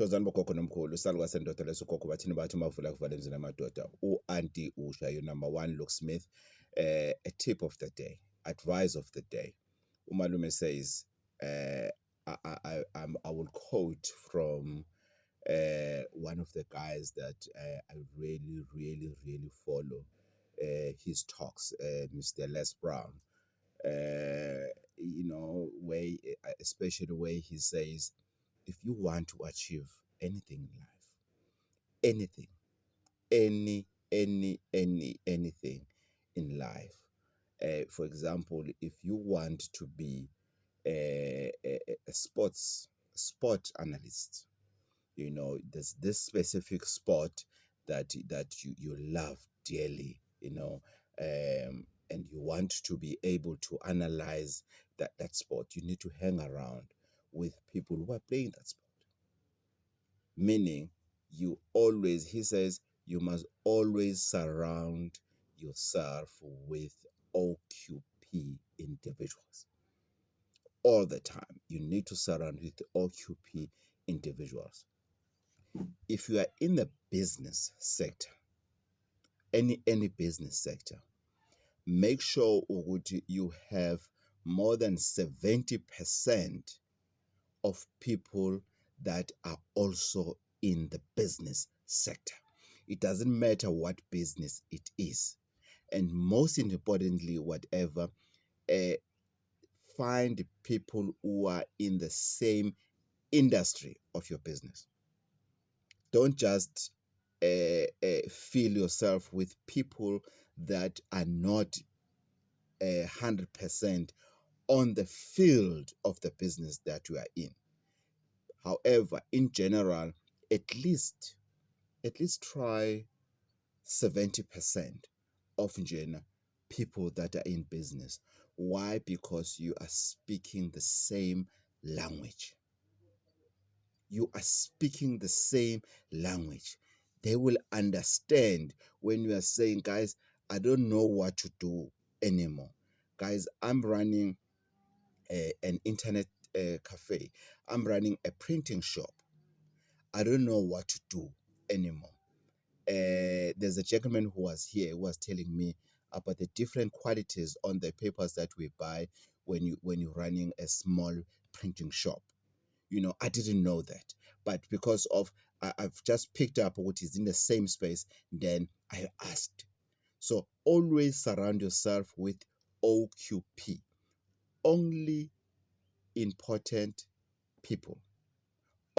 Thozani bogogo nomkhulu, saluka sendoda lesogogo bathini bathi mavula kuvala emzini amadoda. U-Auntie Usha, your number one locksmith. A tip of the day, advice of the day. Umalume says, I will quote from one of the guys that I really, really, really follow his talks, Mr. Les Brown. Way, especially the way he says, if you want to achieve anything in life, anything, anything in life, for example, if you want to be a sport analyst, there's this specific sport that you love dearly, and you want to be able to analyze that sport. You need to hang around with people who are playing that sport. Meaning, he says, you must always surround yourself with OQP individuals. All the time, you need to surround with OQP individuals. If you are in the business sector, any business sector, make sure you have more than 70% of people that are also in the business sector. It doesn't matter what business it is. And most importantly, find people who are in the same industry of your business. Don't just fill yourself with people that are not 100% on the field of the business that you are in. However, in general, at least try 70% of people that are in business. Why? Because you are speaking the same language. You are speaking the same language. They will understand when you are saying, guys, I don't know what to do anymore. Guys, I'm running an internet cafe. I'm running a printing shop. I don't know what to do anymore. There's a gentleman who was here who was telling me about the different qualities on the papers that we buy when you're running a small printing shop. I didn't know that, but because of I've just picked up what is in the same space, then I asked. So always surround yourself with OQP, only important people.